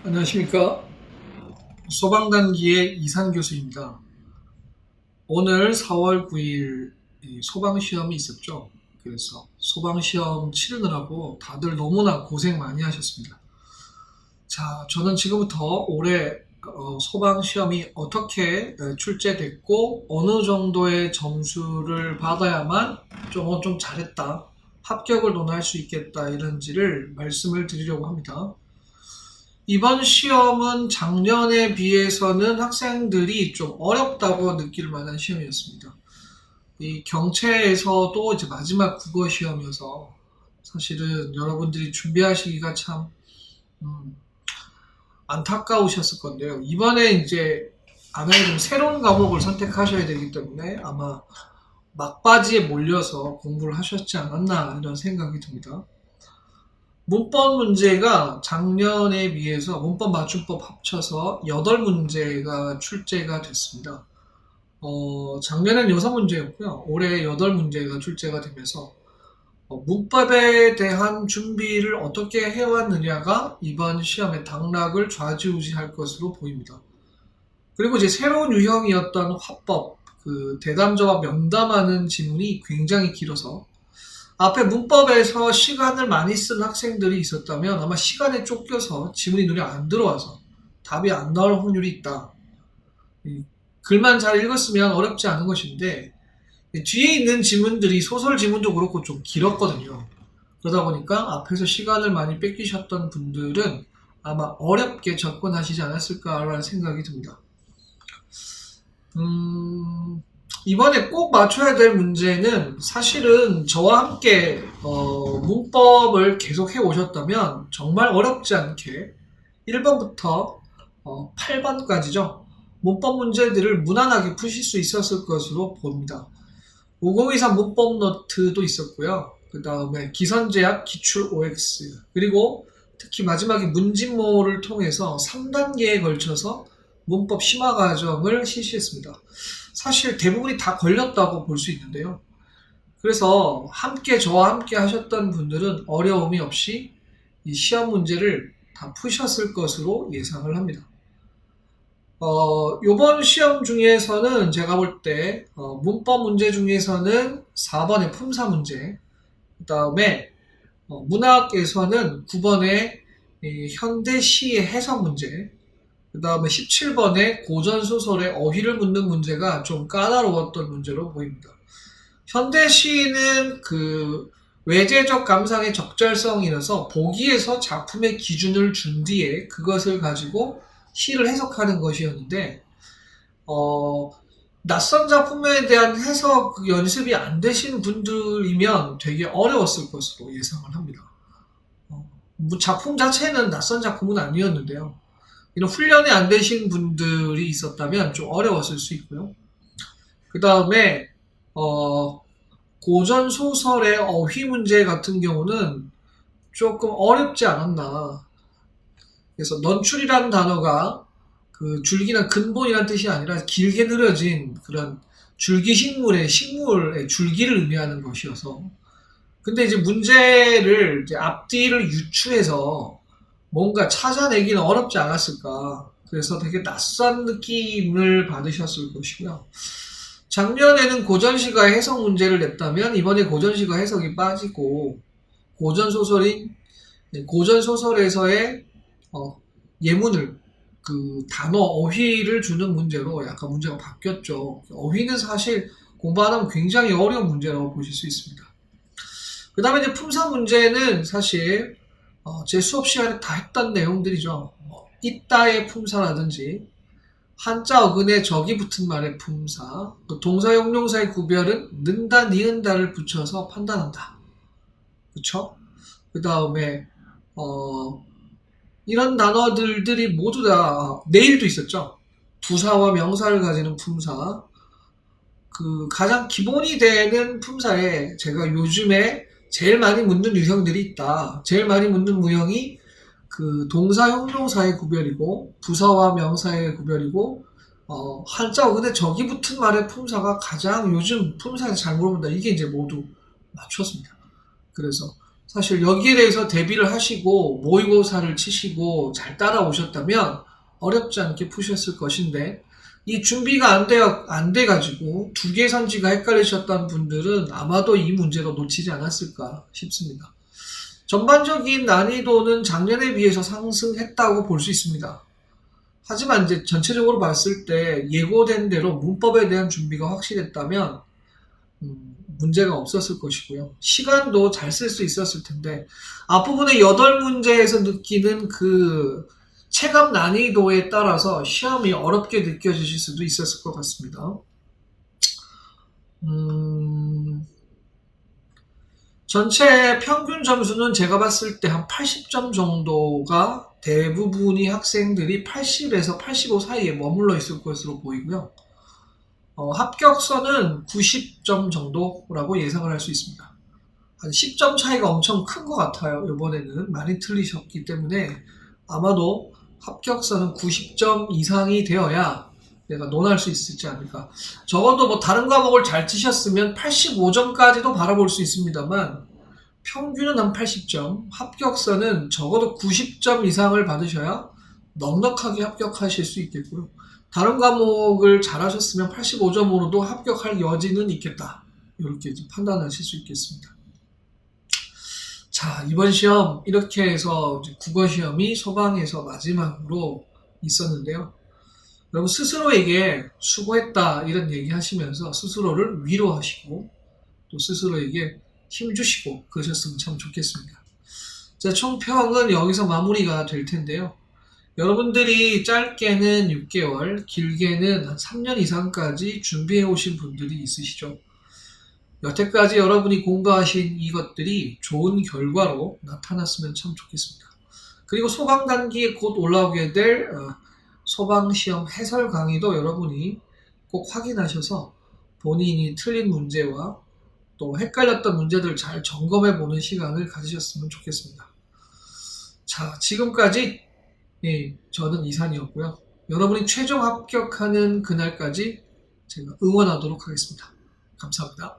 안녕하십니까. 소방단기의 이산 교수입니다. 오늘 4월 9일 소방시험이 있었죠. 그래서 소방시험 치르느라고 다들 너무나 고생 많이 하셨습니다. 자, 저는 지금부터 올해 소방시험이 어떻게 출제됐고 어느 정도의 점수를 받아야만 좀 잘했다, 합격을 논할 수 있겠다 이런지를 말씀을 드리려고 합니다. 이번 시험은 작년에 비해서는 학생들이 좀 어렵다고 느낄 만한 시험이었습니다. 이 경채에서도 이제 마지막 국어 시험이어서 사실은 여러분들이 준비하시기가 참 음, 안타까우셨을 건데요. 이번에 이제 아무래도 좀 새로운 과목을 선택하셔야 되기 때문에 아마 막바지에 몰려서 공부를 하셨지 않았나 이런 생각이 듭니다. 문법 문제가 작년에 비해서 문법 맞춤법 합쳐서 8문제가 출제가 됐습니다. 작년엔 6문제였고요. 올해 8문제가 출제가 되면서 문법에 대한 준비를 어떻게 해왔느냐가 이번 시험의 당락을 좌지우지할 것으로 보입니다. 그리고 이제 새로운 유형이었던 화법, 그 대담조와 면담하는 지문이 굉장히 길어서 앞에 문법에서 시간을 많이 쓴 학생들이 있었다면 아마 시간에 쫓겨서 지문이 눈에 안 들어와서 답이 안 나올 확률이 있다. 글만 잘 읽었으면 어렵지 않은 것인데 뒤에 있는 지문들이 소설 지문도 그렇고 좀 길었거든요. 그러다 보니까 앞에서 시간을 많이 뺏기셨던 분들은 아마 어렵게 접근하시지 않았을까라는 생각이 듭니다. 이번에 꼭 맞춰야 될 문제는 사실은 저와 함께 문법을 계속 해오셨다면 정말 어렵지 않게 1번부터 8번까지죠. 문법 문제들을 무난하게 푸실 수 있었을 것으로 봅니다. 5023 문법 노트도 있었고요. 그 다음에 기선제압 기출 OX, 그리고 특히 마지막에 문진모를 통해서 3단계에 걸쳐서 문법 심화 과정을 실시했습니다. 사실 대부분이 다 걸렸다고 볼 수 있는데요. 그래서 저와 함께 하셨던 분들은 어려움이 없이 이 시험 문제를 다 푸셨을 것으로 예상을 합니다. 요번 시험 중에서는 제가 볼 때 문법 문제 중에서는 4번의 품사 문제, 그 다음에 문학에서는 9번의 현대시의 해석 문제, 그 다음에 17번의 고전소설의 어휘를 묻는 문제가 좀 까다로웠던 문제로 보입니다. 현대시는 그 외제적 감상의 적절성이라서 보기에서 작품의 기준을 준 뒤에 그것을 가지고 시를 해석하는 것이었는데 낯선 작품에 대한 해석 연습이 안 되신 분들이면 되게 어려웠을 것으로 예상을 합니다. 작품 자체는 낯선 작품은 아니었는데요. 이런 훈련이 안 되신 분들이 있었다면 좀 어려웠을 수 있고요. 그 다음에 고전 소설의 어휘 문제 같은 경우는 조금 어렵지 않았나. 그래서 넌출이라는 단어가 그 줄기나 근본이라는 뜻이 아니라 길게 늘어진 그런 줄기식물의 줄기를 의미하는 것이어서, 근데 이제 문제를 이제 앞뒤를 유추해서 뭔가 찾아내기는 어렵지 않았을까. 그래서 되게 낯선 느낌을 받으셨을 것이고요. 작년에는 고전시가 해석 문제를 냈다면 이번에 고전시가 해석이 빠지고 고전소설에서의 예문을, 그 단어 어휘를 주는 문제로 약간 문제가 바뀌었죠. 어휘는 사실 공부 안 하면 굉장히 어려운 문제라고 보실 수 있습니다. 그 다음에 이제 품사 문제는 사실 제 수업 시간에 다 했던 내용들이죠. 있다의 품사라든지 한자 어근에 적이 붙은 말의 품사, 동사 형용사의 구별은 는다, 니은다를 붙여서 판단한다. 그쵸? 그 다음에 이런 단어들이 모두 다 내일도 있었죠. 부사와 명사를 가지는 품사. 그 가장 기본이 되는 품사에 제가 요즘에 제일 많이 묻는 유형들이 있다. 제일 많이 묻는 무형이 그 동사 형용사의 구별이고 부사와 명사의 구별이고 한자 어근에 적이 붙은 말의 품사가 가장 요즘 품사에서 잘 물어본다. 이게 이제 모두 맞췄습니다. 그래서 사실 여기에 대해서 대비를 하시고 모의고사를 치시고 잘 따라오셨다면 어렵지 않게 푸셨을 것인데, 이 준비가 안 돼가지고 두 개 선지가 헷갈리셨던 분들은 아마도 이 문제로 놓치지 않았을까 싶습니다. 전반적인 난이도는 작년에 비해서 상승했다고 볼 수 있습니다. 하지만 이제 전체적으로 봤을 때 예고된 대로 문법에 대한 준비가 확실했다면 문제가 없었을 것이고요. 시간도 잘 쓸 수 있었을 텐데, 앞부분의 8문제에서 느끼는 그 체감 난이도에 따라서 시험이 어렵게 느껴지실 수도 있었을 것 같습니다. 전체 평균 점수는 제가 봤을 때 한 80점 정도가 대부분이 학생들이 80에서 85 사이에 머물러 있을 것으로 보이고요. 합격선은 90점 정도라고 예상을 할 수 있습니다. 한 10점 차이가 엄청 큰 것 같아요. 이번에는 많이 틀리셨기 때문에 아마도 합격선은 90점 이상이 되어야 내가 논할 수 있지 않을까. 적어도 뭐 다른 과목을 잘 치셨으면 85점까지도 바라볼 수 있습니다만, 평균은 한 80점, 합격선은 적어도 90점 이상을 받으셔야 넉넉하게 합격하실 수 있겠고요. 다른 과목을 잘하셨으면 85점으로도 합격할 여지는 있겠다, 이렇게 판단하실 수 있겠습니다. 자, 이번 시험 이렇게 해서 국어 시험이 소방에서 마지막으로 있었는데요. 여러분 스스로에게 수고했다 이런 얘기 하시면서 스스로를 위로하시고 또 스스로에게 힘주시고 그러셨으면 참 좋겠습니다. 자, 총평은 여기서 마무리가 될 텐데요. 여러분들이 짧게는 6개월, 길게는 한 3년 이상까지 준비해 오신 분들이 있으시죠. 여태까지 여러분이 공부하신 이것들이 좋은 결과로 나타났으면 참 좋겠습니다. 그리고 소방 단기에 곧 올라오게 될 소방시험 해설 강의도 여러분이 꼭 확인하셔서 본인이 틀린 문제와 또 헷갈렸던 문제들을 잘 점검해 보는 시간을 가지셨으면 좋겠습니다. 자, 지금까지 저는 이산이었고요. 여러분이 최종 합격하는 그날까지 제가 응원하도록 하겠습니다. 감사합니다.